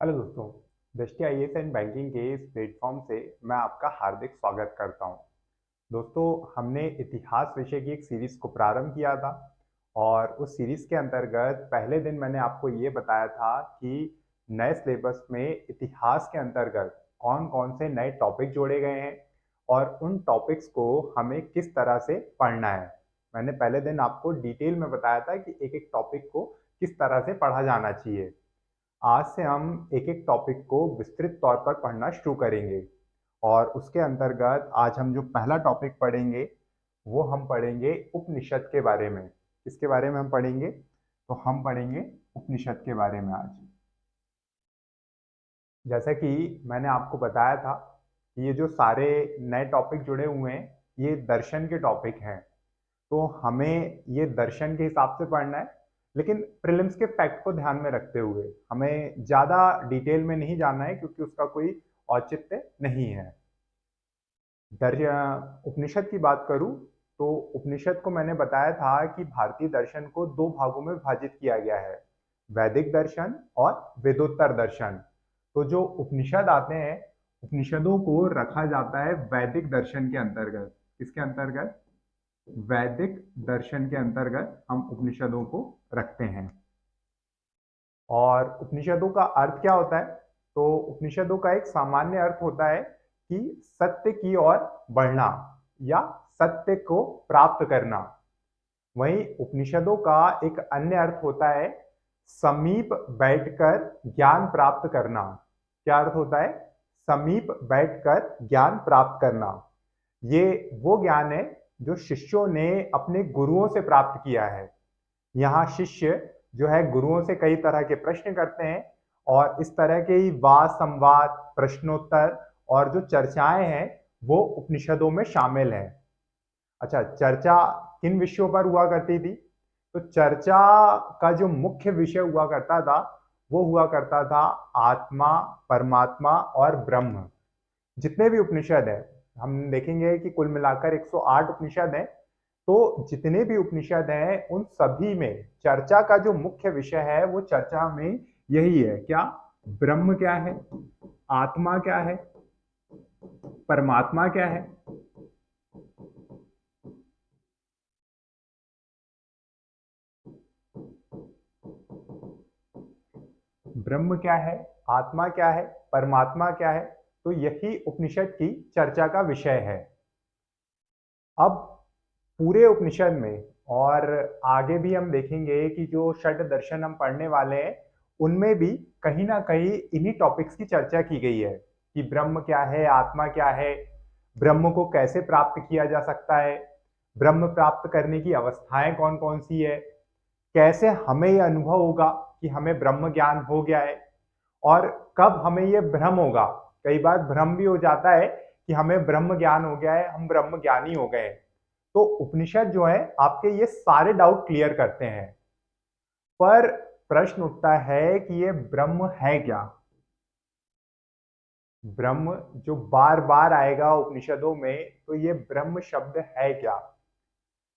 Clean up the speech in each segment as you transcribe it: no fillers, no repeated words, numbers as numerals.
Hello दोस्तों। दृष्टि IAS and banking के इस प्लेटफॉर्म से मैं आपका हार्दिक स्वागत करता हूं। दोस्तों, हमने इतिहास विषय की एक सीरीज को प्रारंभ किया था और उस सीरीज के अंतर्गत पहले दिन मैंने आपको ये बताया था कि नए सिलेबस में इतिहास के अंतर्गत कौन कौन से नए टॉपिक जोड़े गए हैं और उन टॉपिक्स को हमें किस तरह से पढ़ना है। मैंने पहले दिन आपको डिटेल में बताया था कि एक एक टॉपिक को किस तरह से पढ़ा जाना चाहिए। आज से हम एक एक टॉपिक को विस्तृत तौर पर पढ़ना शुरू करेंगे और उसके अंतर्गत आज हम जो पहला टॉपिक पढ़ेंगे वो हम पढ़ेंगे उपनिषद के बारे में। किसके बारे में हम पढ़ेंगे? तो हम पढ़ेंगे उपनिषद के बारे में आज। जैसा कि मैंने आपको बताया था कि ये जो सारे नए टॉपिक जुड़े हुए हैं ये दर्शन के टॉपिक हैं। तो हमें ये दर्शन के हिसाब से पढ़ना है, लेकिन प्रीलिम्स के फैक्ट को ध्यान में रखते हुए हमें ज़्यादा डिटेल में नहीं जानना है क्योंकि उसका कोई औचित्य नहीं है। उपनिषद की बात करूं तो उपनिषद को मैंने बताया था कि भारतीय दर्शन को दो भागों में विभाजित किया गया है, वैदिक दर्शन और वेदोत्तर दर्शन। तो जो उपनिषद आते हैं, उपनिषदों को रखा जाता है वैदिक दर्शन के अंतर्गत। किसके अंतर्गत? वैदिक दर्शन के अंतर्गत हम उपनिषदों को रखते हैं। और उपनिषदों का अर्थ क्या होता है? तो उपनिषदों का एक सामान्य अर्थ होता है कि सत्य की ओर बढ़ना या सत्य को प्राप्त करना। वहीं उपनिषदों का एक अन्य अर्थ होता है समीप बैठकर ज्ञान प्राप्त करना। क्या अर्थ होता है? समीप बैठकर ज्ञान प्राप्त करना। ये वो ज्ञान है जो शिष्यों ने अपने गुरुओं से प्राप्त किया है। यहाँ शिष्य जो है गुरुओं से कई तरह के प्रश्न करते हैं और इस तरह के ही वाद संवाद, प्रश्नोत्तर और जो चर्चाएं हैं वो उपनिषदों में शामिल हैं। अच्छा, चर्चा किन विषयों पर हुआ करती थी? तो चर्चा का जो मुख्य विषय हुआ करता था वो हुआ करता था आत्मा, परमात्मा और ब्रह्म। जितने भी उपनिषद हैं, हम देखेंगे कि कुल मिलाकर 108 उपनिषद हैं। तो जितने भी उपनिषद हैं उन सभी में चर्चा का जो मुख्य विषय है वो चर्चा में यही है। क्या? ब्रह्म क्या है, आत्मा क्या है, परमात्मा क्या है। ब्रह्म क्या है, आत्मा क्या है, परमात्मा क्या है। तो यही उपनिषद की चर्चा का विषय है। अब पूरे उपनिषद में और आगे भी हम देखेंगे कि जो षड दर्शन हम पढ़ने वाले हैं उनमें भी कहीं ना कहीं इन्हीं टॉपिक्स की चर्चा की गई है कि ब्रह्म क्या है, आत्मा क्या है, ब्रह्म को कैसे प्राप्त किया जा सकता है, ब्रह्म प्राप्त करने की अवस्थाएं कौन कौन सी है, कैसे हमें यह अनुभव होगा कि हमें ब्रह्म ज्ञान हो गया है और कब हमें यह भ्रम होगा। कई बार भ्रम भी हो जाता है कि हमें ब्रह्म ज्ञान हो गया है, हम ब्रह्म ज्ञानी हो गए। तो उपनिषद जो है आपके ये सारे डाउट क्लियर करते हैं। पर प्रश्न उठता है कि ये ब्रह्म है क्या? ब्रह्म जो बार बार आएगा उपनिषदों में, तो ये ब्रह्म शब्द है क्या?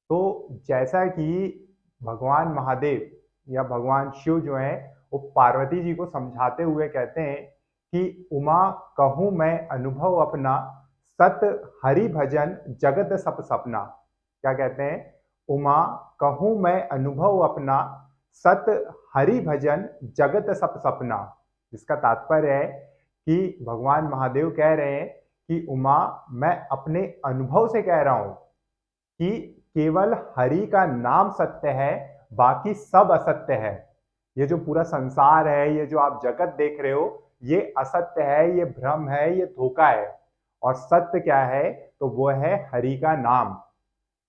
तो जैसा कि भगवान महादेव या भगवान शिव जो है वो पार्वती जी को समझाते हुए कहते हैं कि उमा कहूँ मैं अनुभव अपना, सत हरि भजन जगत सप सपना। क्या कहते हैं? उमा कहूँ मैं अनुभव अपना, सत हरि भजन जगत सप सपना। जिसका तात्पर्य है कि भगवान महादेव कह रहे हैं कि उमा, मैं अपने अनुभव से कह रहा हूं कि केवल हरि का नाम सत्य है, बाकी सब असत्य है। ये जो पूरा संसार है, ये जो आप जगत देख रहे हो, ये असत्य है, ये भ्रम है, ये धोखा है। और सत्य क्या है? तो वो है हरि का नाम।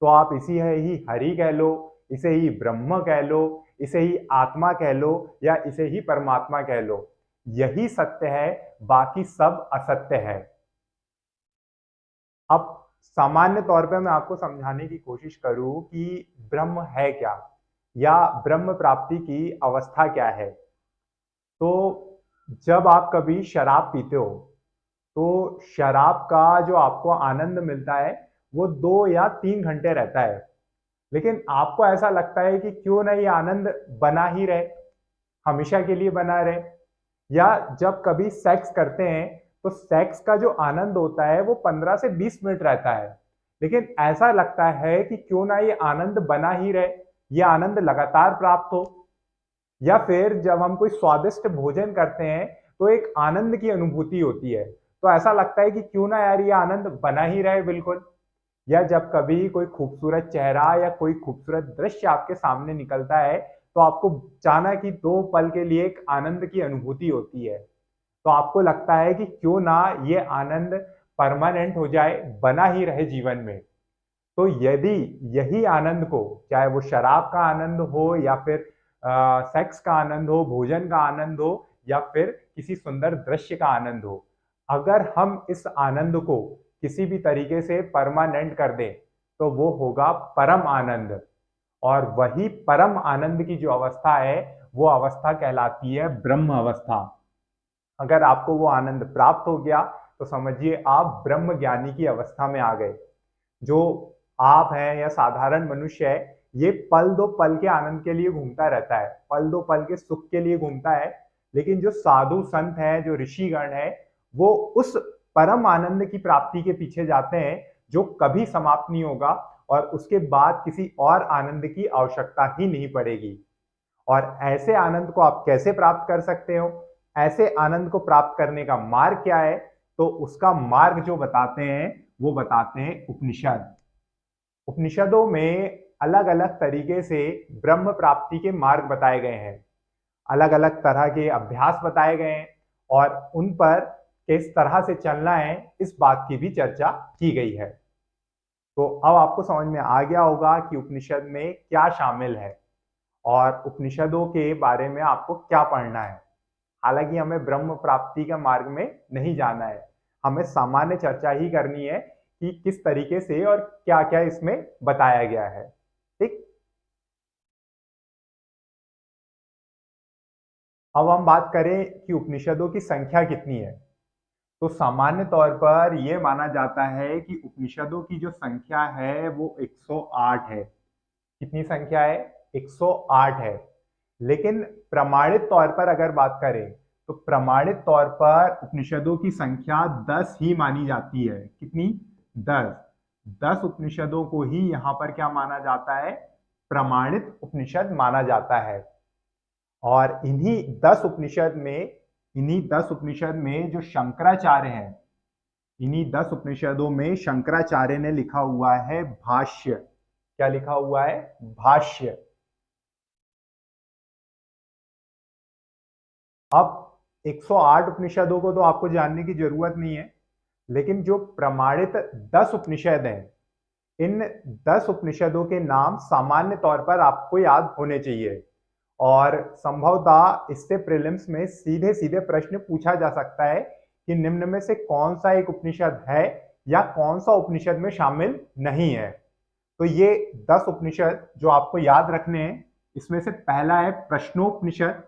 तो आप इसी है ही हरि कह लो, इसे ही ब्रह्म कह लो, इसे ही आत्मा कह लो या इसे ही परमात्मा कह लो। यही सत्य है, बाकी सब असत्य है। अब सामान्य तौर पे मैं आपको समझाने की कोशिश करूं कि ब्रह्म है क्या या ब्रह्म प्राप्ति की अवस्था क्या है। तो जब आप कभी शराब पीते हो तो शराब का जो आपको आनंद मिलता है वो 2 या 3 घंटे रहता है, लेकिन आपको ऐसा लगता है कि क्यों ना ये आनंद बना ही रहे, हमेशा के लिए बना रहे। या जब कभी सेक्स करते हैं तो सेक्स का जो आनंद होता है वो 15 से 20 मिनट रहता है, लेकिन ऐसा लगता है कि क्यों ना ये आनंद बना ही रहे, ये आनंद लगातार प्राप्त हो। या फिर जब हम कोई स्वादिष्ट भोजन करते हैं तो एक आनंद की अनुभूति होती है, तो ऐसा लगता है कि क्यों ना यार ये आनंद बना ही रहे बिल्कुल। या जब कभी कोई खूबसूरत चेहरा या कोई खूबसूरत दृश्य आपके सामने निकलता है तो आपको अचानक ही 2 पल के लिए एक आनंद की अनुभूति होती है, तो आपको लगता है कि क्यों ना ये आनंद परमानेंट हो जाए, बना ही रहे जीवन में। तो यदि यही आनंद को, चाहे वो शराब का आनंद हो या फिर सेक्स का आनंद हो, भोजन का आनंद हो या फिर किसी सुंदर दृश्य का आनंद हो, अगर हम इस आनंद को किसी भी तरीके से परमानेंट कर दें तो वो होगा परम आनंद। और वही परम आनंद की जो अवस्था है वो अवस्था कहलाती है ब्रह्म अवस्था। अगर आपको वो आनंद प्राप्त हो गया तो समझिए आप ब्रह्म ज्ञानी की अवस्था में आ गए। जो आप हैं या साधारण मनुष्य है, ये पल दो पल के आनंद के लिए घूमता रहता है, पल दो पल के सुख के लिए घूमता है, लेकिन जो साधु संत है, जो ऋषिगण है, वो उस परम आनंद की प्राप्ति के पीछे जाते हैं जो कभी समाप्त नहीं होगा और उसके बाद किसी और आनंद की आवश्यकता ही नहीं पड़ेगी। और ऐसे आनंद को आप कैसे प्राप्त कर सकते हो, ऐसे आनंद को प्राप्त करने का मार्ग क्या है, तो उसका मार्ग जो बताते हैं वो बताते हैं उपनिषद। उपनिषदों में अलग अलग तरीके से ब्रह्म प्राप्ति के मार्ग बताए गए हैं, अलग अलग तरह के अभ्यास बताए गए हैं और उन पर किस तरह से चलना है इस बात की भी चर्चा की गई है। तो अब आपको समझ में आ गया होगा कि उपनिषद में क्या शामिल है और उपनिषदों के बारे में आपको क्या पढ़ना है। हालांकि हमें ब्रह्म प्राप्ति के मार्ग में नहीं जाना है, हमें सामान्य चर्चा ही करनी है कि किस तरीके से और क्या क्या इसमें बताया गया है। ठीक, अब हम बात करें कि उपनिषदों की संख्या कितनी है। तो सामान्य तौर पर यह माना जाता है कि उपनिषदों की जो संख्या है वो 108 है। कितनी संख्या है? 108 है। लेकिन प्रमाणित तौर पर अगर बात करें तो प्रमाणित तौर पर उपनिषदों की संख्या 10 ही मानी जाती है। कितनी? 10। 10 उपनिषदों को ही यहां पर क्या माना जाता है? प्रमाणित उपनिषद माना जाता है। और इन्हीं 10 उपनिषद में जो शंकराचार्य हैं, इन्हीं 10 उपनिषदों में शंकराचार्य ने लिखा हुआ है भाष्य। क्या लिखा हुआ है? भाष्य। अब 108 उपनिषदों को तो आपको जानने की जरूरत नहीं है, लेकिन जो प्रमाणित 10 उपनिषद हैं, इन 10 उपनिषदों के नाम सामान्य तौर पर आपको याद होने चाहिए और संभवतः इससे प्रीलिम्स में सीधे सीधे प्रश्न पूछा जा सकता है कि निम्न में से कौन सा एक उपनिषद है या कौन सा उपनिषद में शामिल नहीं है। तो ये 10 उपनिषद जो आपको याद रखने हैं, इसमें से पहला है प्रश्नोपनिषद,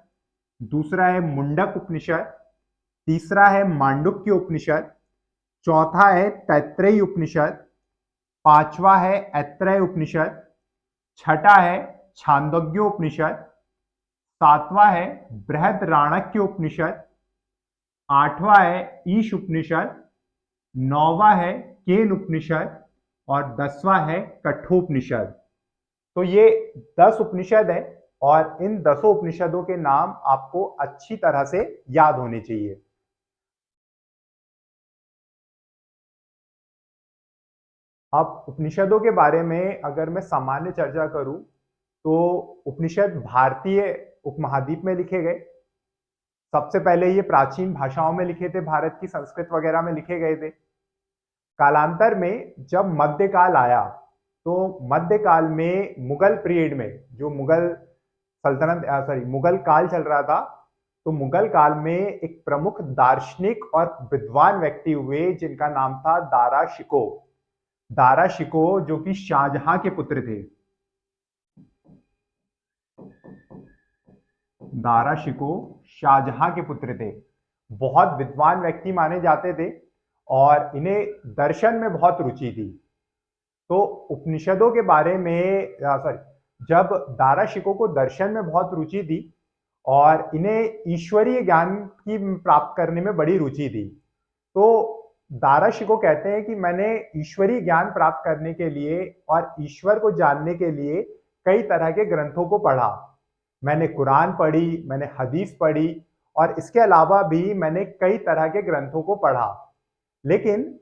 दूसरा है मुंडक उपनिषद, तीसरा है मांडुक्य उपनिषद, चौथा है तैत्रेय उपनिषद, पांचवा है ऐत्रेय उपनिषद, छठा है छांदोग्योपनिषद, सातवां है बृहदराणक्य उपनिषद, आठवां है ईश उपनिषद, नौवां है केन उपनिषद और 10वां है कठोपनिषद। तो ये 10 उपनिषद है और इन 10 उपनिषदों के नाम आपको अच्छी तरह से याद होने चाहिए। अब उपनिषदों के बारे में अगर मैं सामान्य चर्चा करूं तो उपनिषद भारतीय उपमहाद्वीप में लिखे गए। सबसे पहले ये प्राचीन भाषाओं में लिखे थे, भारत की संस्कृत वगैरह में लिखे गए थे। कालांतर में जब मध्यकाल आया तो मध्यकाल में मुगल पीरियड में, जो मुगल सल्तनत मुगल काल चल रहा था, तो मुगल काल में एक प्रमुख दार्शनिक और विद्वान व्यक्ति हुए जिनका नाम था दारा शिको। दारा शिको जो कि शाहजहां के पुत्र थे। दारा शिको शाहजहां के पुत्र थे, बहुत विद्वान व्यक्ति माने जाते थे और इन्हें दर्शन में बहुत रुचि थी। तो उपनिषदों के बारे में जब दारा शिको को दर्शन में बहुत रुचि थी और इन्हें ईश्वरीय ज्ञान की प्राप्त करने में बड़ी रुचि थी। तो दारा शिकोह कहते हैं कि मैंने ईश्वरीय ज्ञान प्राप्त करने के लिए और ईश्वर को जानने के लिए कई तरह के ग्रंथों को पढ़ा। मैंने कुरान पढ़ी, मैंने हदीस पढ़ी और इसके अलावा भी मैंने कई तरह के ग्रंथों को पढ़ा। लेकिन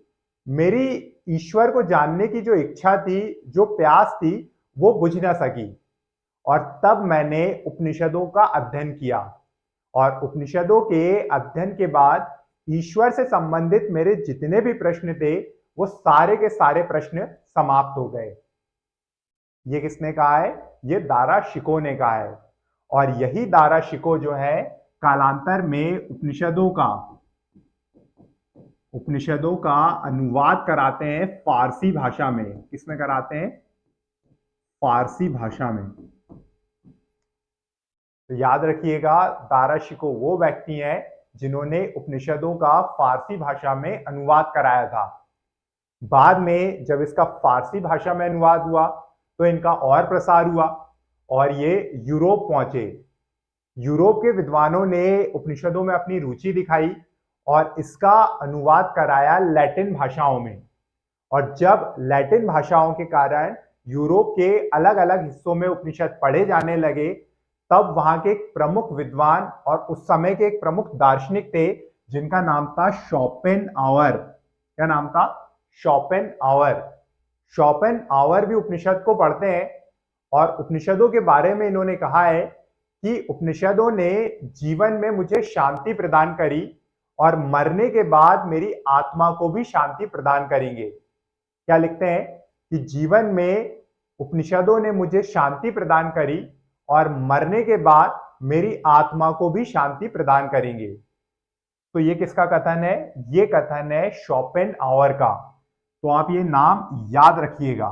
मेरी ईश्वर को जानने की जो इच्छा थी, जो प्यास थी, वो बुझ ना सकी। और तब मैंने उपनिषदों का अध्ययन किया और उपनिषदों के अध्ययन के बाद ईश्वर से संबंधित मेरे जितने भी प्रश्न थे वो सारे के सारे प्रश्न समाप्त हो गए। ये किसने कहा है? ये दारा शिकोह ने कहा है। और यही दारा शिकोह जो है कालांतर में उपनिषदों का अनुवाद कराते हैं फारसी भाषा में। किसमें कराते हैं? फारसी भाषा में। तो याद रखिएगा, दारा शिकोह वो व्यक्ति हैं जिन्होंने उपनिषदों का फारसी भाषा में अनुवाद कराया था। बाद में जब इसका फारसी भाषा में अनुवाद हुआ तो इनका और प्रसार हुआ और ये यूरोप पहुंचे। यूरोप के विद्वानों ने उपनिषदों में अपनी रुचि दिखाई और इसका अनुवाद कराया लैटिन भाषाओं में। और जब लैटिन भाषाओं के कारण यूरोप के अलग अलग हिस्सों में उपनिषद पढ़े जाने लगे, तब वहां के एक प्रमुख विद्वान और उस समय के एक प्रमुख दार्शनिक थे जिनका नाम था शोपेनहावर। क्या नाम था? शोपेनहावर। शोपेनहावर भी उपनिषद को पढ़ते हैं और उपनिषदों के बारे में इन्होंने कहा है कि उपनिषदों ने जीवन में मुझे शांति प्रदान करी और मरने के बाद मेरी आत्मा को भी शांति प्रदान करेंगे। क्या लिखते हैं? कि जीवन में उपनिषदों ने मुझे शांति प्रदान करी और मरने के बाद मेरी आत्मा को भी शांति प्रदान करेंगे। तो ये किसका कथन है? ये कथन है शोपेनहावर का। तो आप ये नाम याद रखिएगा।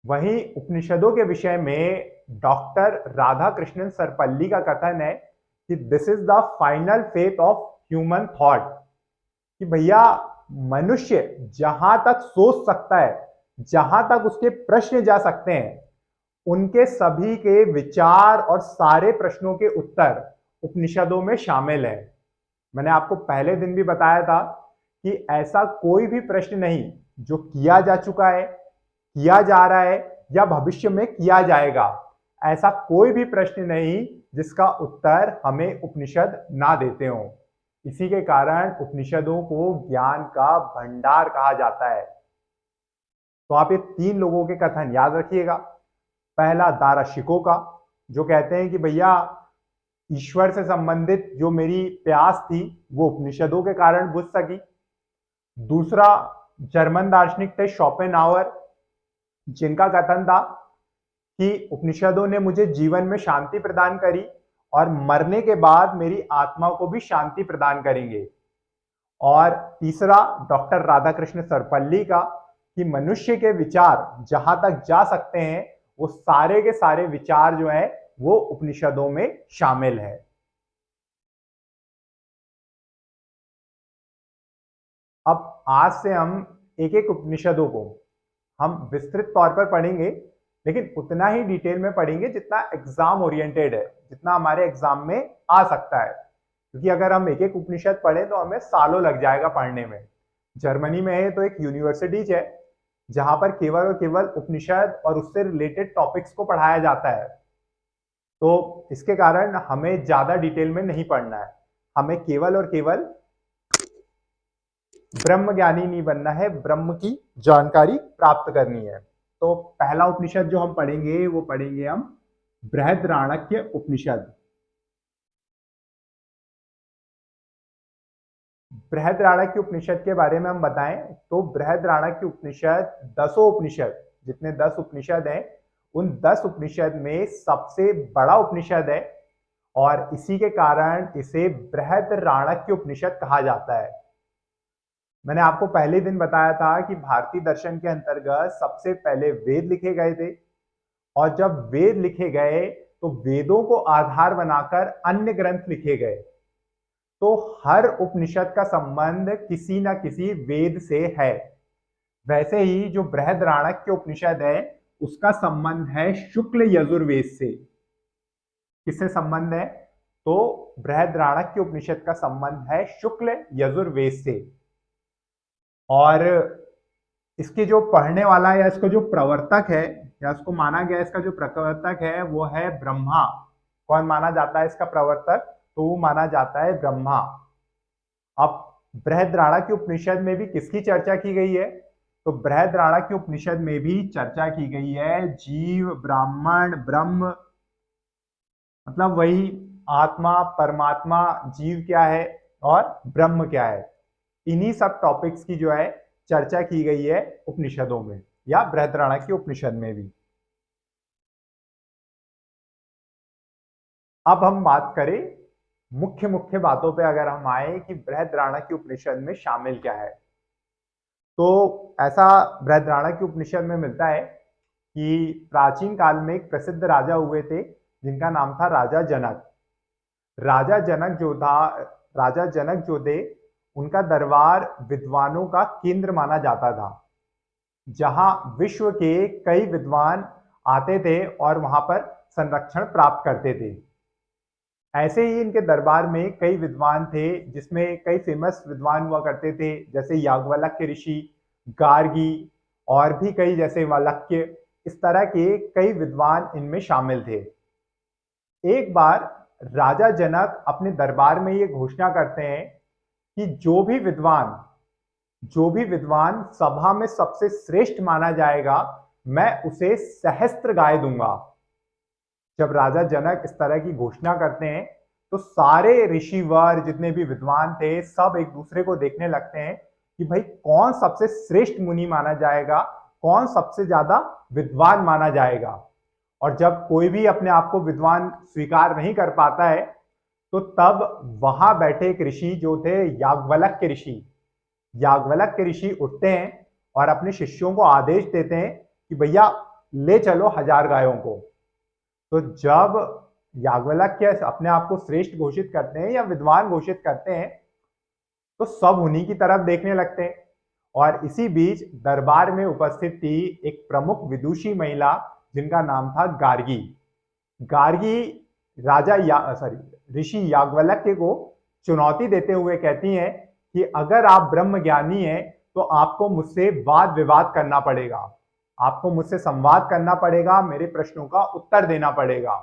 वहीं उपनिषदों के विषय में डॉक्टर राधाकृष्णन सरपल्ली का कथन है कि this is the final faith of human thought. कि भैया मनुष्य जहां तक सोच सकता है, जहां तक उसके प्रश्न जा सकते हैं, उनके सभी के विचार और सारे प्रश्नों के उत्तर उपनिषदों में शामिल है। मैंने आपको पहले दिन भी बताया था कि ऐसा कोई भी प्रश्न नहीं जो किया जा चुका है, किया जा रहा है या भविष्य में किया जाएगा, ऐसा कोई भी प्रश्न नहीं जिसका उत्तर हमें उपनिषद ना देते हो। इसी के कारण उपनिषदों को ज्ञान का भंडार कहा जाता है। तो आप ये तीन लोगों के कथन याद रखिएगा। पहला दारा शिकोह का, जो कहते हैं कि भैया ईश्वर से संबंधित जो मेरी प्यास थी वो उपनिषदों के कारण बुझ सकी। दूसरा जर्मन दार्शनिक थे शोपेनहावर, जिनका कथन था कि उपनिषदों ने मुझे जीवन में शांति प्रदान करी और मरने के बाद मेरी आत्मा को भी शांति प्रदान करेंगे। और तीसरा डॉक्टर राधाकृष्ण सरपल्ली का, कि मनुष्य के विचार जहां तक जा सकते हैं वो सारे के सारे विचार जो है वो उपनिषदों में शामिल है। अब आज से हम एक एक उपनिषदों को हम विस्तृत तौर पर पढ़ेंगे, लेकिन उतना ही डिटेल में पढ़ेंगे जितना एग्जाम ओरिएंटेड है, जितना हमारे एग्जाम में आ सकता है। क्योंकि अगर हम एक एक उपनिषद पढ़ें तो हमें सालों लग जाएगा पढ़ने में। जर्मनी में है तो एक यूनिवर्सिटी है जहां पर केवल और केवल उपनिषद और उससे रिलेटेड टॉपिक्स को पढ़ाया जाता है। तो इसके कारण हमें ज्यादा डिटेल में नहीं पढ़ना है, हमें केवल और केवल ब्रह्म ज्ञानी नहीं बनना है, ब्रह्म की जानकारी प्राप्त करनी है। तो पहला उपनिषद जो हम पढ़ेंगे वो पढ़ेंगे हम बृहद्राणक्य उपनिषद। बृहद्राणक्य उपनिषद के बारे में हम बताएं तो बृहद्राणक्य उपनिषद 10 उपनिषद, जितने 10 उपनिषद हैं उन 10 उपनिषद में सबसे बड़ा उपनिषद है और इसी के कारण इसे बृहद्राणक्य उपनिषद कहा जाता है। मैंने आपको पहले दिन बताया था कि भारतीय दर्शन के अंतर्गत सबसे पहले वेद लिखे गए थे और जब वेद लिखे गए तो वेदों को आधार बनाकर अन्य ग्रंथ लिखे गए। तो हर उपनिषद का संबंध किसी न किसी वेद से है। वैसे ही जो बृहद्राणक्य उपनिषद है उसका संबंध है शुक्ल यजुर्वेद से। किससे संबंध है? तो बृहद्राणक उपनिषद का संबंध है शुक्ल यजुर्वेद से। और इसके जो पढ़ने वाला या इसको जो प्रवर्तक है या इसको माना गया इसका जो प्रवर्तक है वो है ब्रह्मा। कौन माना जाता है इसका प्रवर्तक? तो वो माना जाता है ब्रह्मा। अब बृहद्राणक उपनिषद में भी किसकी चर्चा की गई है? तो बृहद्राणक उपनिषद में भी चर्चा की गई है जीव, ब्राह्मण, ब्रह्म, मतलब वही आत्मा, परमात्मा, जीव क्या है और ब्रह्म क्या है। इन्हीं सब टॉपिक्स की जो है चर्चा की गई है उपनिषदों में या बृहद्राणक उपनिषद में भी। अब हम बात करें मुख्य मुख्य बातों पे, अगर हम आए कि बृहद्राणक उपनिषद में शामिल क्या है, तो ऐसा बृहद्राणक उपनिषद में मिलता है कि प्राचीन काल में एक प्रसिद्ध राजा हुए थे जिनका नाम था राजा जनक। राजा जनक जो था, राजा जनक जो थे, उनका दरबार विद्वानों का केंद्र माना जाता था, जहां विश्व के कई विद्वान आते थे और वहां पर संरक्षण प्राप्त करते थे। ऐसे ही इनके दरबार में कई विद्वान थे, जिसमें कई फेमस विद्वान हुआ करते थे, जैसे याज्ञवल्क्य ऋषि, गार्गी और भी कई, जैसे वालक्य। इस तरह के कई विद्वान इनमें शामिल थे। एक बार राजा जनक अपने दरबार में ये घोषणा करते हैं कि जो भी विद्वान सभा में सबसे श्रेष्ठ माना जाएगा, मैं उसे सहस्त्र गाय दूंगा। जब राजा जनक इस तरह की घोषणा करते हैं तो सारे ऋषिवर जितने भी विद्वान थे सब एक दूसरे को देखने लगते हैं कि भाई कौन सबसे श्रेष्ठ मुनि माना जाएगा, कौन सबसे ज्यादा विद्वान माना जाएगा। और जब कोई भी अपने आप को विद्वान स्वीकार नहीं कर पाता है, तो तब वहां बैठे एक ऋषि जो थे याज्ञवल्क्य ऋषि, याज्ञवल्क्य ऋषि उठते हैं और अपने शिष्यों को आदेश देते हैं कि भैया ले चलो 1000 गायों को। तो जब याज्ञवल्क्य अपने आप को श्रेष्ठ घोषित करते हैं या विद्वान घोषित करते हैं, तो सब उन्हीं की तरफ देखने लगते हैं। और इसी बीच दरबार में उपस्थित थी एक प्रमुख विदुषी महिला जिनका नाम था गार्गी। गार्गी ऋषि याज्ञवल्क्य को चुनौती देते हुए कहती हैं कि अगर आप ब्रह्म ज्ञानी हैं तो आपको मुझसे वाद विवाद करना पड़ेगा, आपको मुझसे संवाद करना पड़ेगा, मेरे प्रश्नों का उत्तर देना पड़ेगा।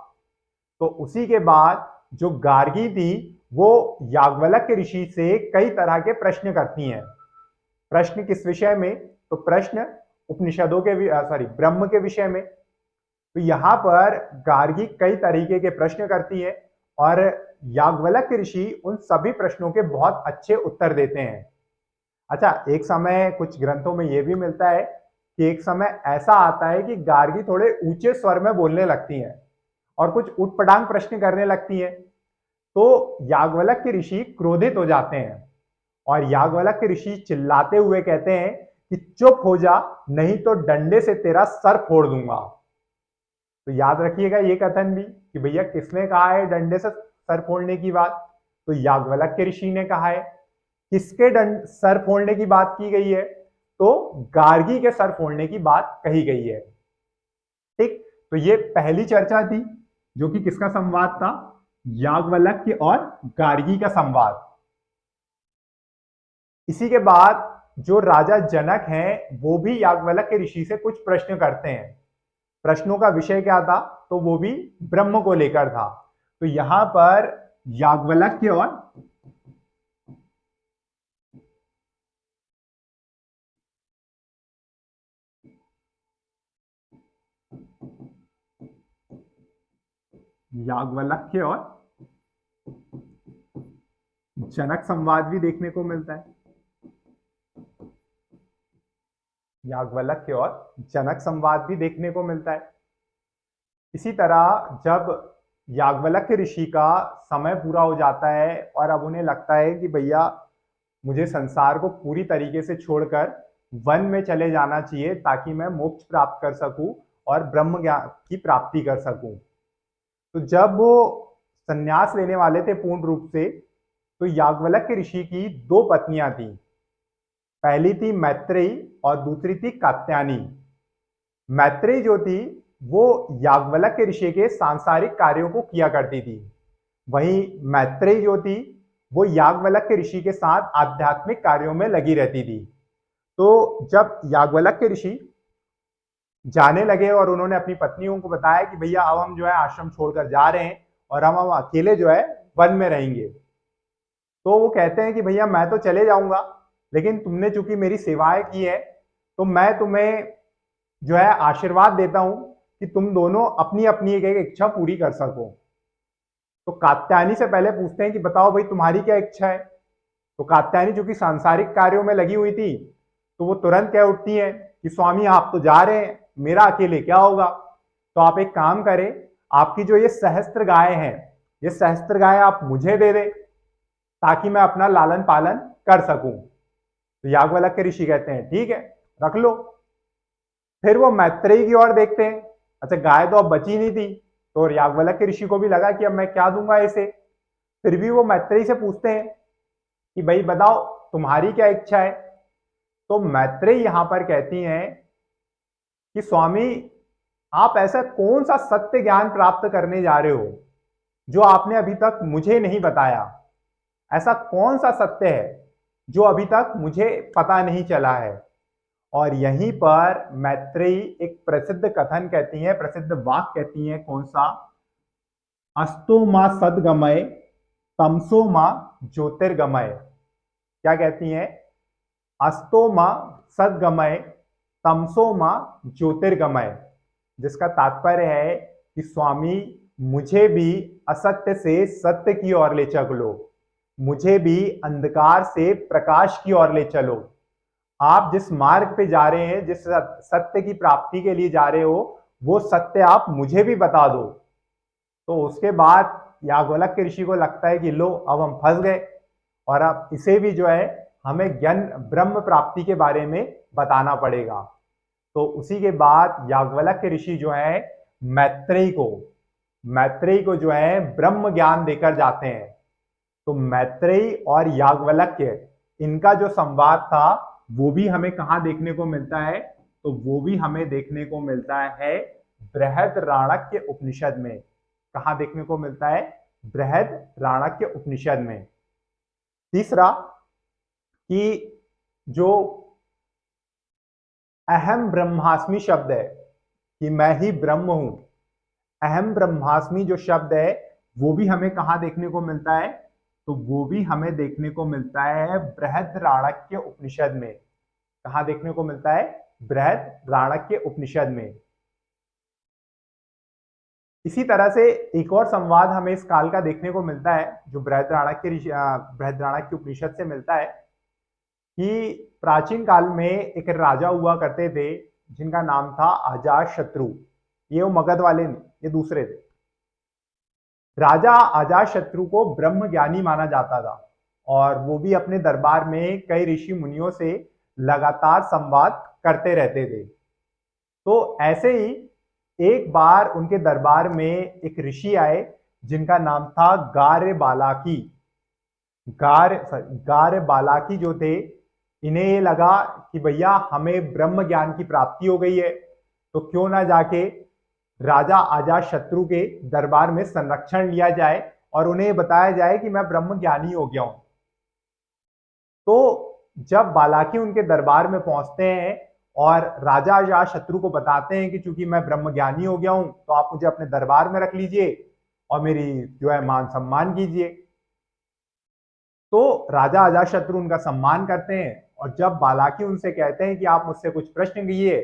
तो उसी के बाद जो गार्गी थी वो याज्ञवल्क्य ऋषि से कई तरह के प्रश्न करती हैं। प्रश्न किस विषय में? तो प्रश्न उपनिषदों के ब्रह्म के विषय में। तो यहां पर गार्गी कई तरीके के प्रश्न करती है और याज्ञवल्क्य ऋषि उन सभी प्रश्नों के बहुत अच्छे उत्तर देते हैं। अच्छा, एक समय कुछ ग्रंथों में यह भी मिलता है कि एक समय ऐसा आता है कि गार्गी थोड़े ऊंचे स्वर में बोलने लगती हैं और कुछ उटपटांग प्रश्न करने लगती हैं। तो याज्ञवल्क्य ऋषि क्रोधित हो जाते हैं और याज्ञवल्क्य ऋषि चिल्लाते हुए कहते हैं कि चुप हो जा, नहीं तो डंडे से तेरा सर फोड़ दूंगा। तो याद रखिएगा ये कथन भी कि भैया किसने कहा है डंडे से सर फोड़ने की बात? तो याज्ञवल्क्य ऋषि ने कहा है। किसके सर फोड़ने की बात की गई है? तो गार्गी के सर फोड़ने की बात कही गई है। ठीक, तो ये पहली चर्चा थी जो कि किसका संवाद था? याज्ञवल्क्य और गार्गी का संवाद। इसी के बाद जो राजा जनक हैं वो भी याज्ञवल्क्य ऋषि से कुछ प्रश्न करते हैं। प्रश्नों का विषय क्या था? तो वो भी ब्रह्म को लेकर था। तो यहां पर याज्ञवल्क्य और जनक संवाद भी देखने को मिलता है। याज्ञवल्क्य और जनक संवाद भी देखने को मिलता है। इसी तरह जब याज्ञवल्क्य ऋषि का समय पूरा हो जाता है और अब उन्हें लगता है कि भैया मुझे संसार को पूरी तरीके से छोड़कर वन में चले जाना चाहिए ताकि मैं मोक्ष प्राप्त कर सकूं और ब्रह्म ज्ञान की प्राप्ति कर सकूं। तो जब वो संन्यास लेने वाले थे पूर्ण रूप से, तो याज्ञवल्क्य ऋषि की 2 पत्नियां थी। पहली थी मैत्रेयी और दूसरी थी कात्यायनी। मैत्रेयी जो थी वो याज्ञवल्क्य ऋषि के सांसारिक कार्यों को किया करती थी। वहीं मैत्रेयी जो थी वो याज्ञवल्क्य ऋषि के साथ आध्यात्मिक कार्यों में लगी रहती थी। तो जब याज्ञवल्क्य ऋषि जाने लगे और उन्होंने अपनी पत्नियों को बताया कि भैया अब हम जो है आश्रम छोड़कर जा रहे हैं और हम अकेले जो है वन में रहेंगे, तो वो कहते हैं कि भैया मैं तो चले जाऊंगा, लेकिन तुमने चूंकि मेरी सेवाएं की है तो मैं तुम्हें जो है आशीर्वाद देता हूं कि तुम दोनों अपनी अपनी एक एक इच्छा पूरी कर सको। तो कात्यायनी से पहले पूछते हैं कि बताओ भाई तुम्हारी क्या इच्छा है। तो कात्यायनी चूंकि सांसारिक कार्यों में लगी हुई थी तो वो तुरंत कह उठती है कि स्वामी आप तो जा रहे हैं, मेरा अकेले क्या होगा, तो आप एक काम करें, आपकी जो ये सहस्त्र गाय हैं, ये सहस्त्र गाय आप मुझे दे दे ताकि मैं अपना लालन पालन कर सकूं। तो याज्ञवल्क्य ऋषि कहते हैं ठीक है रख लो। फिर वो मैत्रेयी की ओर देखते हैं, अच्छा गाय तो अब बची नहीं थी, तो याज्ञवल्क्य ऋषि को भी लगा कि अब मैं क्या दूंगा इसे। फिर भी वो मैत्रेयी से पूछते हैं कि भाई बताओ तुम्हारी क्या इच्छा है। तो मैत्रेयी यहां पर कहती हैं कि स्वामी आप ऐसा कौन सा सत्य ज्ञान प्राप्त करने जा रहे हो जो आपने अभी तक मुझे नहीं बताया। ऐसा कौन सा सत्य है जो अभी तक मुझे पता नहीं चला है। और यहीं पर मैत्रेयी एक प्रसिद्ध कथन कहती हैं, प्रसिद्ध वाक्य कहती हैं, कौन सा, अस्तो मां सदगमय तमसो मां ज्योतिर्गमय। क्या कहती हैं, अस्तो मां सदगमय तमसो मां ज्योतिर्गमय, जिसका तात्पर्य है कि स्वामी मुझे भी असत्य से सत्य की ओर ले चलो, मुझे भी अंधकार से प्रकाश की ओर ले चलो। आप जिस मार्ग पे जा रहे हैं, जिस सत्य की प्राप्ति के लिए जा रहे हो, वो सत्य आप मुझे भी बता दो। तो उसके बाद याज्ञवल्क्य ऋषि को लगता है कि लो अब हम फंस गए और अब इसे भी जो है हमें ज्ञान ब्रह्म प्राप्ति के बारे में बताना पड़ेगा। तो उसी के बाद याज्ञवल्क्य ऋषि जो है मैत्रेयी को जो है ब्रह्म ज्ञान देकर जाते हैं। तो मैत्रेयी और याज्ञवल्क्य इनका जो संवाद था वो भी हमें कहां देखने को मिलता है, तो वो भी हमें देखने को मिलता है बृहदारण्यक उपनिषद में। कहां देखने को मिलता है, बृहदारण्यक उपनिषद में। तीसरा कि जो अहम ब्रह्मास्मि शब्द है कि मैं ही ब्रह्म हूं, अहम ब्रह्मास्मि जो शब्द है वो भी हमें कहां देखने को मिलता है, तो वो भी हमें देखने को मिलता है बृहदारण्यक उपनिषद में। कहां देखने को मिलता है, बृहदारण्यक उपनिषद में। इसी तरह से एक और संवाद हमें इस काल का देखने को मिलता है जो बृहदारण्यक उपनिषद से मिलता है कि प्राचीन काल में एक राजा हुआ करते थे जिनका नाम था अजातशत्रु। ये वो मगध वाले नहीं, ये दूसरे थे। राजा अजातशत्रु को ब्रह्म ज्ञानी माना जाता था और वो भी अपने दरबार में कई ऋषि मुनियों से लगातार संवाद करते रहते थे। तो ऐसे ही एक बार उनके दरबार में एक ऋषि आए जिनका नाम था गार्य बालाकी। गार्य बालाकी जो थे, इन्हें ये लगा कि भैया हमें ब्रह्म ज्ञान की प्राप्ति हो गई है तो क्यों ना जाके राजा अजातशत्रु के दरबार में संरक्षण लिया जाए और उन्हें बताया जाए कि मैं ब्रह्म ज्ञानी हो गया हूं। तो जब बालाकी उनके दरबार में पहुंचते हैं और राजा अजातशत्रु को बताते हैं कि चूंकि मैं ब्रह्म ज्ञानी हो गया हूं तो आप मुझे अपने दरबार में रख लीजिए और मेरी जो है मान सम्मान कीजिए। तो राजा अजातशत्रु उनका सम्मान करते हैं और जब बालाकी उनसे कहते हैं कि आप मुझसे कुछ प्रश्न कीजिए,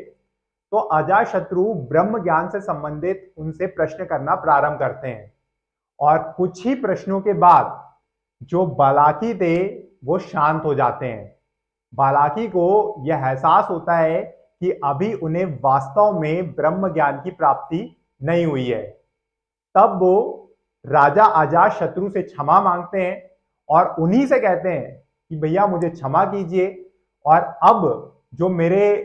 तो अजातशत्रु ब्रह्म ज्ञान से संबंधित उनसे प्रश्न करना प्रारंभ करते हैं और कुछ ही प्रश्नों के बाद जो बालाकी थे वो शांत हो जाते हैं। बालाकी को यह एहसास होता है कि अभी उन्हें वास्तव में ब्रह्म ज्ञान की प्राप्ति नहीं हुई है। तब वो राजा अजातशत्रु से क्षमा मांगते हैं और उन्हीं से कहते हैं कि भैया मुझे क्षमा कीजिए और अब जो मेरे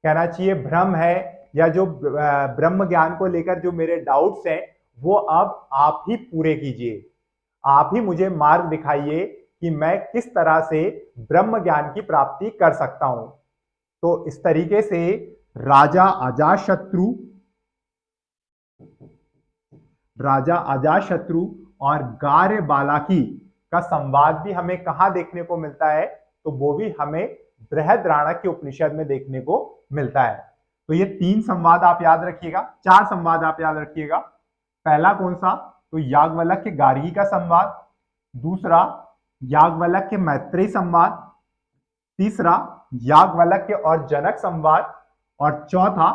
कहना चाहिए भ्रम है या जो ब्रह्म ज्ञान को लेकर जो मेरे डाउट्स हैं वो अब आप ही पूरे कीजिए। आप ही मुझे मार्ग दिखाइए कि मैं किस तरह से ब्रह्म ज्ञान की प्राप्ति कर सकता हूं। तो इस तरीके से राजा अजातशत्रु राजा अजातशत्रु और गार्य बालाकी का संवाद भी हमें कहाँ देखने को मिलता है, तो वो भी हमें बृहद्राणक के उपनिषद में देखने को मिलता है। तो ये 3 संवाद आप याद रखिएगा, 4 संवाद आप याद रखिएगा। पहला कौन सा, तो याज्ञवल्क्य के गार्गी का संवाद, दूसरा याज्ञवल्क्य के मैत्रेयी संवाद, तीसरा याज्ञवल्क्य और जनक संवाद, और चौथा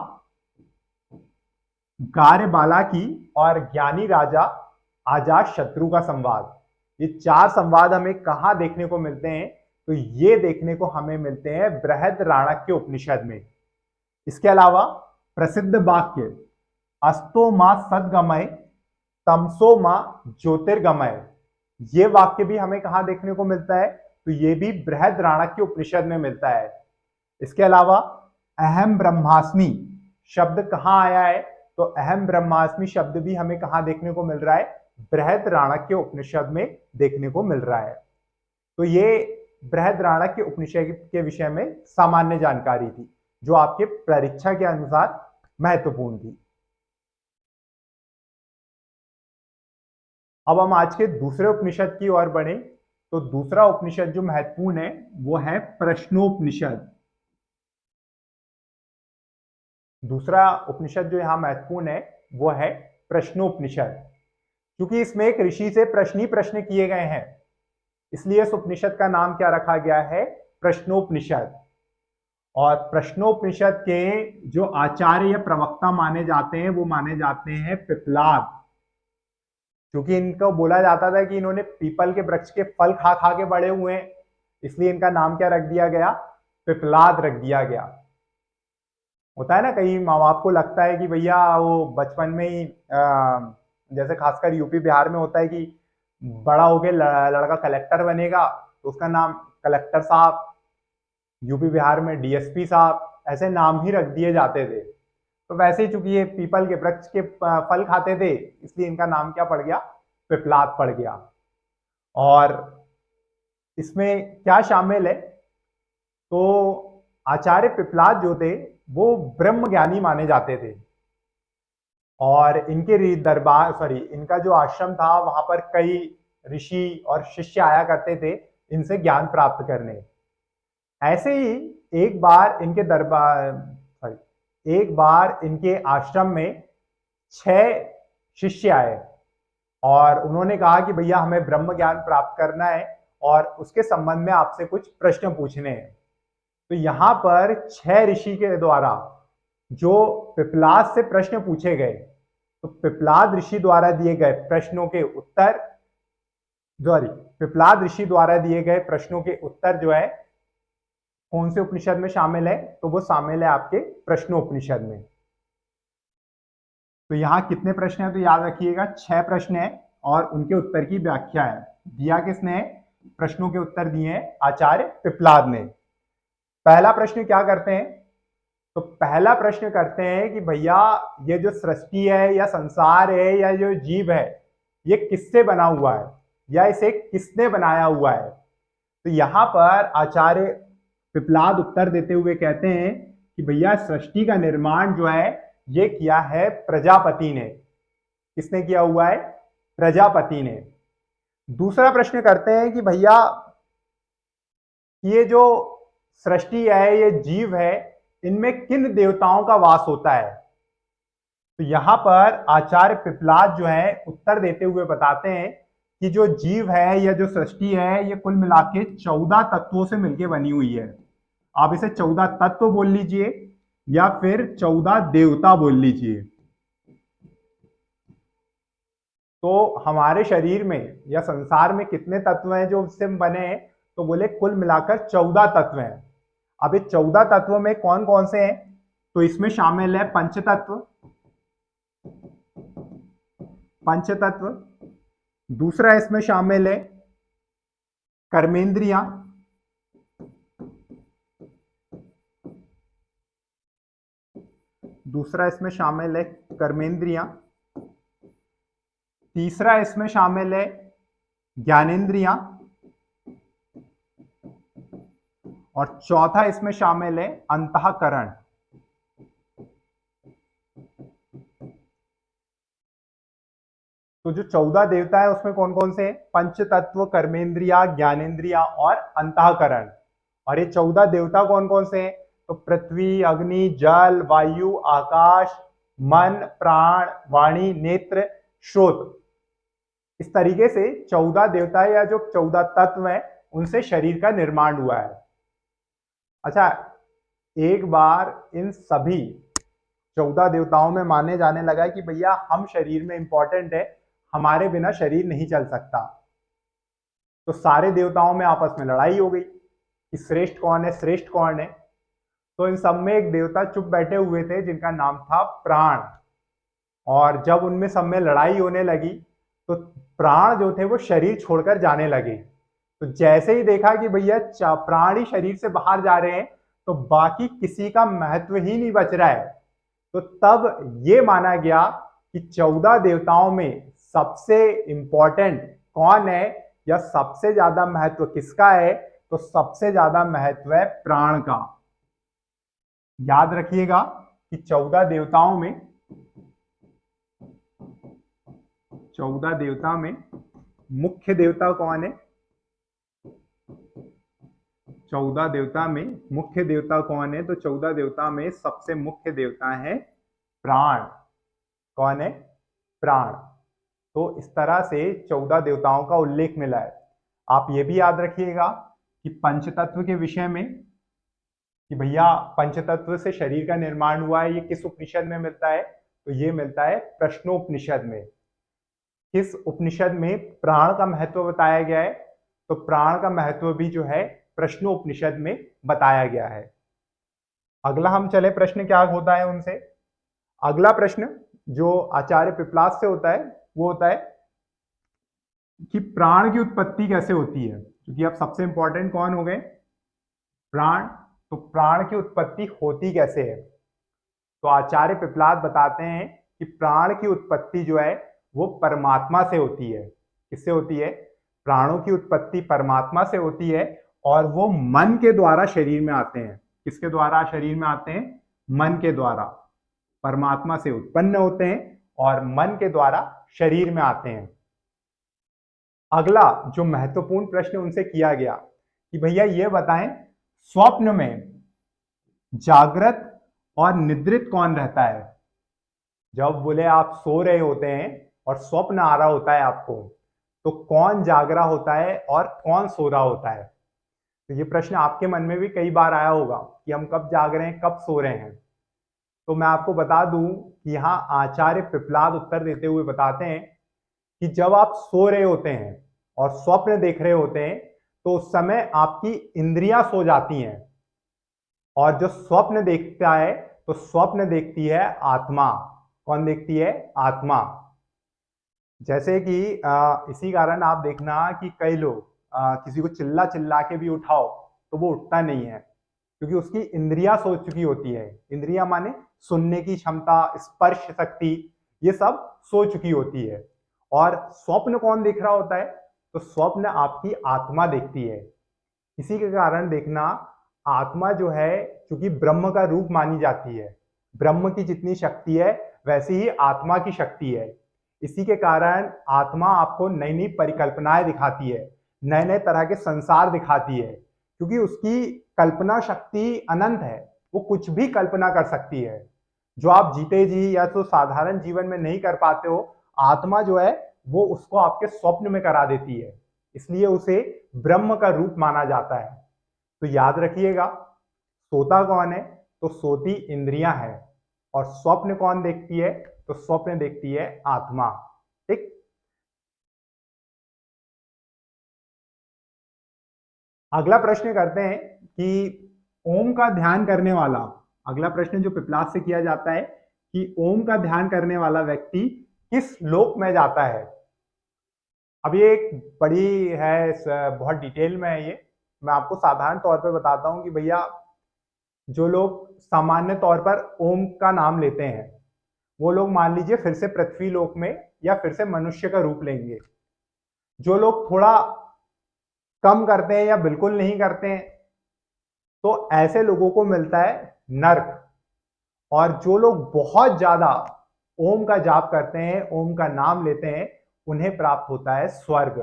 गार्य बालाकी और ज्ञानी राजा अजातशत्रु का संवाद। ये 4 संवाद हमें कहां देखने को मिलते हैं, तो ये देखने को हमें मिलते हैं बृहद्राणक के उपनिषद में। इसके अलावा प्रसिद्ध वाक्य अस्तो मां सद्गमय तमसो मां ज्योतिर्गमय, ये वाक्य भी हमें कहां देखने को मिलता है, तो ये भी बृहद्राणक के उपनिषद में मिलता है। इसके अलावा अहम ब्रह्मास्मि शब्द कहां आया है, तो अहम ब्रह्मास्मि शब्द भी हमें कहां देखने को मिल रहा है, बृहद्राणक के उपनिषद में देखने को मिल रहा है। तो ये बृहद्राणक के उपनिषद के विषय में सामान्य जानकारी थी, जो आपके परीक्षा के अनुसार महत्वपूर्ण थी। अब हम आज के दूसरे उपनिषद की ओर बढ़े, तो दूसरा उपनिषद जो महत्वपूर्ण है वो है प्रश्नोपनिषद। दूसरा उपनिषद जो यहां महत्वपूर्ण है वो है प्रश्नोपनिषद। क्योंकि इसमें एक ऋषि से प्रश्न ही प्रश्न किए गए हैं, इसलिए इस उपनिषद का नाम क्या रखा गया है, प्रश्नोपनिषद। और प्रश्नोपनिषद के जो आचार्य या प्रवक्ता माने जाते हैं वो माने जाते हैं पिप्पलाद। क्योंकि इनको बोला जाता था कि इन्होंने पीपल के वृक्ष के फल खा खा के बड़े हुए हैं, इसलिए इनका नाम क्या रख दिया गया, पिप्पलाद रख दिया गया। होता है ना, कई माँ बाप को लगता है कि भैया वो बचपन में ही जैसे खासकर यूपी बिहार में होता है कि बड़ा होके लड़का कलेक्टर बनेगा तो उसका नाम कलेक्टर साहब, यूपी बिहार में डीएसपी साहब, ऐसे नाम ही रख दिए जाते थे। तो वैसे ही चूंकि ये पीपल के वृक्ष के फल खाते थे, इसलिए इनका नाम क्या पड़ गया, पिप्पलाद पड़ गया। और इसमें क्या शामिल है, तो आचार्य पिप्पलाद जो थे वो ब्रह्म ज्ञानी माने जाते थे। और इनके दरबार इनका जो आश्रम था वहां पर कई ऋषि और शिष्य आया करते थे इनसे ज्ञान प्राप्त करने। ऐसे ही एक बार इनके एक बार इनके आश्रम में 6 शिष्य आए और उन्होंने कहा कि भैया हमें ब्रह्म ज्ञान प्राप्त करना है और उसके संबंध में आपसे कुछ प्रश्न पूछने हैं। तो यहां पर 6 ऋषि के द्वारा जो पिप्पलाद से प्रश्न पूछे गए, तो पिप्पलाद ऋषि द्वारा दिए गए प्रश्नों के उत्तर पिप्पलाद ऋषि द्वारा दिए गए प्रश्नों के उत्तर जो है कौन से उपनिषद में शामिल है, तो वो शामिल है आपके प्रश्नोपनिषद में। तो यहां कितने प्रश्न है, तो याद रखिएगा 6 प्रश्न है और उनके उत्तर की व्याख्या है। दिया किसने है, प्रश्नों के उत्तर दिए हैं आचार्य पिप्पलाद ने। पहला प्रश्न क्या करते हैं, तो पहला प्रश्न करते हैं कि भैया ये जो सृष्टि है या संसार है या जो जीव है ये किससे बना हुआ है या इसे किसने बनाया हुआ है। तो यहां पर आचार्य पिप्पलाद उत्तर देते हुए कहते हैं कि भैया सृष्टि का निर्माण जो है ये किया है प्रजापति ने। किसने किया हुआ है, प्रजापति ने। दूसरा प्रश्न करते हैं कि भैया ये जो सृष्टि है ये जीव है इनमें किन देवताओं का वास होता है। तो यहां पर आचार्य पिप्पलाद जो है उत्तर देते हुए बताते हैं कि जो जीव है या जो सृष्टि है ये कुल मिला के 14 तत्वों से मिलकर बनी हुई है। आप इसे 14 तत्व बोल लीजिए या फिर 14 देवता बोल लीजिए। तो हमारे शरीर में या संसार में कितने तत्व हैं जो उससे बने हैं, तो बोले कुल मिलाकर 14 तत्व हैं। अब ये 14 तत्व में कौन कौन से हैं, तो इसमें शामिल है पंचतत्व। दूसरा इसमें शामिल है कर्मेंद्रियां। दूसरा इसमें शामिल है कर्मेंद्रियां। तीसरा इसमें शामिल है ज्ञानेंद्रियां। और चौथा इसमें शामिल है अंतःकरण। तो जो 14 देवता है उसमें कौन कौन से हैं? पंच तत्व, कर्मेंद्रिया, ज्ञानेंद्रिया और अंतःकरण। और ये 14 देवता कौन कौन से हैं? तो पृथ्वी, अग्नि, जल, वायु, आकाश, मन, प्राण, वाणी, नेत्र, श्रोत। इस तरीके से 14 देवता या जो 14 तत्व हैं उनसे शरीर का निर्माण हुआ है। अच्छा, एक बार इन सभी 14 देवताओं में माने जाने लगा कि भैया हम शरीर में इंपॉर्टेंट है, हमारे बिना शरीर नहीं चल सकता। तो सारे देवताओं में आपस में लड़ाई हो गई कि श्रेष्ठ कौन है, श्रेष्ठ कौन है। तो इन सब में एक देवता चुप बैठे हुए थे जिनका नाम था प्राण। और जब उनमें सब में लड़ाई होने लगी तो प्राण जो थे वो शरीर छोड़कर जाने लगे। तो जैसे ही देखा कि भैया प्राण ही शरीर से बाहर जा रहे हैं तो बाकी किसी का महत्व ही नहीं बच रहा है। तो तब ये माना गया कि 14 देवताओं में सबसे इंपॉर्टेंट कौन है या सबसे ज्यादा महत्व किसका है? तो सबसे ज्यादा महत्व है प्राण का। याद रखिएगा कि 14 देवताओं में 14 देवता में मुख्य देवता कौन है? 14 देवता में मुख्य देवता कौन है? तो 14 देवता में सबसे मुख्य देवता है प्राण। कौन है? प्राण। तो इस तरह से 14 देवताओं का उल्लेख मिला है। आप ये भी याद रखिएगा कि पंचतत्व के विषय में कि भैया पंचतत्व से शरीर का निर्माण हुआ है, ये किस उपनिषद में मिलता है? तो ये मिलता है प्रश्नोपनिषद में। किस उपनिषद में प्राण का महत्व बताया गया है? तो प्राण का महत्व भी जो है प्रश्नोपनिषद में बताया गया है। अगला हम चले, प्रश्न क्या होता है उनसे। अगला प्रश्न जो आचार्य पिपलास से होता है वो होता है कि प्राण की उत्पत्ति कैसे होती है। क्योंकि अब सबसे इंपॉर्टेंट कौन हो गए? प्राण। तो प्राण की उत्पत्ति होती कैसे है? तो आचार्य पिपलास बताते हैं कि प्राण की उत्पत्ति जो है वो परमात्मा से होती है। किससे होती है? प्राणों की उत्पत्ति परमात्मा से होती है और वो मन के द्वारा शरीर में आते हैं। किसके द्वारा शरीर में आते हैं? मन के द्वारा। परमात्मा से उत्पन्न होते हैं और मन के द्वारा शरीर में आते हैं। अगला जो महत्वपूर्ण प्रश्न उनसे किया गया कि भैया ये बताएं, स्वप्न में जागृत और निद्रित कौन रहता है? जब बोले आप सो रहे होते हैं और स्वप्न आ रहा होता है आपको, तो कौन जाग रहा होता है और कौन सो रहा होता है? तो ये प्रश्न आपके मन में भी कई बार आया होगा कि हम कब जाग रहे हैं, कब सो रहे हैं। तो मैं आपको बता दूं कि यहाँ आचार्य पिपलाद उत्तर देते हुए बताते हैं कि जब आप सो रहे होते हैं और स्वप्न देख रहे होते हैं तो उस समय आपकी इंद्रियां सो जाती हैं और जो स्वप्न देखता है तो स्वप्न देखती है आत्मा। कौन देखती है? आत्मा। जैसे कि इसी कारण आप देखना कि कई लोग किसी को चिल्ला चिल्ला के भी उठाओ तो वो उठता नहीं है, क्योंकि उसकी इंद्रियां सो चुकी होती है। इंद्रियां माने सुनने की क्षमता, स्पर्श शक्ति, ये सब सो चुकी होती है। और स्वप्न कौन देख रहा होता है? तो स्वप्न आपकी आत्मा देखती है। इसी के कारण देखना, आत्मा जो है क्योंकि ब्रह्म का रूप मानी जाती है, ब्रह्म की जितनी शक्ति है वैसी ही आत्मा की शक्ति है। इसी के कारण आत्मा आपको नई नई परिकल्पनाएं दिखाती है, नए नए तरह के संसार दिखाती है, क्योंकि उसकी कल्पना शक्ति अनंत है। वो कुछ भी कल्पना कर सकती है जो आप जीते जी या तो साधारण जीवन में नहीं कर पाते हो, आत्मा जो है वो उसको आपके स्वप्न में करा देती है। इसलिए उसे ब्रह्म का रूप माना जाता है। तो याद रखिएगा, सोता कौन है? तो सोती इंद्रियां हैं। और स्वप्न कौन देखती है? तो स्वप्न देखती है आत्मा। ठीक। अगला प्रश्न करते हैं कि ओम का ध्यान करने वाला, अगला प्रश्न जो पिपलास से किया जाता है कि ओम का ध्यान करने वाला व्यक्ति किस लोक में जाता है। अब ये एक बड़ी है, बहुत डिटेल में है ये। मैं आपको साधारण तौर पे बताता हूँ कि भैया जो लोग सामान्य तौर पर ओम का नाम लेते हैं वो लोग मान लीजिए फिर से पृथ्वी लोक में या फिर से मनुष्य का रूप लेंगे। जो लोग थोड़ा कम करते हैं या बिल्कुल नहीं करते हैं तो ऐसे लोगों को मिलता है नर्क। और जो लोग बहुत ज्यादा ओम का जाप करते हैं, ओम का नाम लेते हैं, उन्हें प्राप्त होता है स्वर्ग।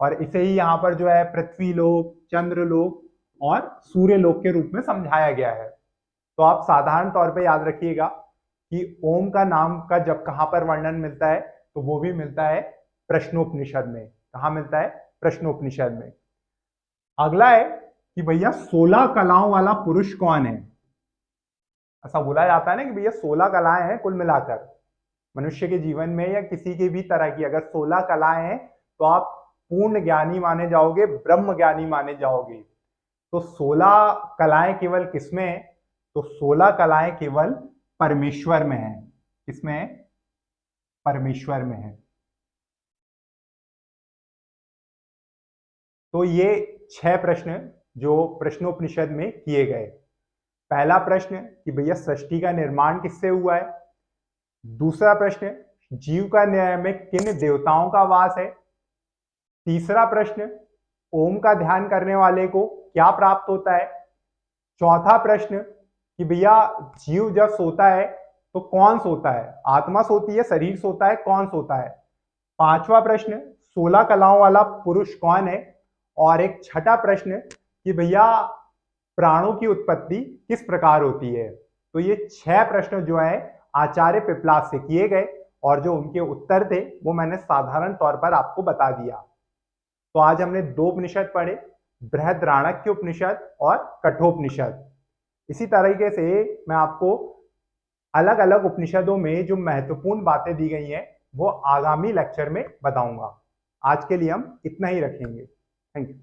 और इसे ही यहाँ पर जो है पृथ्वी लोक, चंद्र लोक और सूर्य लोक के रूप में समझाया गया है। तो आप साधारण तौर पे याद रखिएगा कि ओम का नाम का जब कहाँ पर वर्णन मिलता है, तो वो भी मिलता है प्रश्नोपनिषद में। कहाँ मिलता है? प्रश्नोपनिषद में। अगला है कि भैया 16 कलाओं वाला पुरुष कौन है? ऐसा बोला जाता है ना कि भैया 16 कलाएं हैं कुल मिलाकर मनुष्य के जीवन में, या किसी की भी तरह की अगर 16 कलाएं हैं तो आप पूर्ण ज्ञानी माने जाओगे, ब्रह्म ज्ञानी माने जाओगे। तो 16 कलाएं केवल किसमें है? तो 16 कलाएं केवल परमेश्वर में है। किसमें है? परमेश्वर में है। तो ये 6 प्रश्न जो प्रश्नोपनिषद में किए गए। पहला प्रश्न कि भैया सृष्टि का निर्माण किससे हुआ है? दूसरा प्रश्न, जीव का न्याय में किन देवताओं का वास है? तीसरा प्रश्न, ओम का ध्यान करने वाले को क्या प्राप्त होता है? चौथा प्रश्न कि भैया जीव जब सोता है तो कौन सोता है? आत्मा सोती है, शरीर सोता है, कौन सोता है? पांचवा प्रश्न, 16 कलाओं वाला पुरुष कौन है? और एक छठा प्रश्न कि भैया प्राणों की उत्पत्ति किस प्रकार होती है? तो ये 6 प्रश्न जो है आचार्य पिपलास से किए गए, और जो उनके उत्तर थे वो मैंने साधारण तौर पर आपको बता दिया। तो आज हमने 2 उपनिषद पढ़े, बृहद्राणक्य उपनिषद और कठोपनिषद। इसी तरीके से मैं आपको अलग अलग उपनिषदों में जो महत्वपूर्ण बातें दी गई हैं वो आगामी लेक्चर में बताऊंगा। आज के लिए हम इतना ही रखेंगे। Thank you.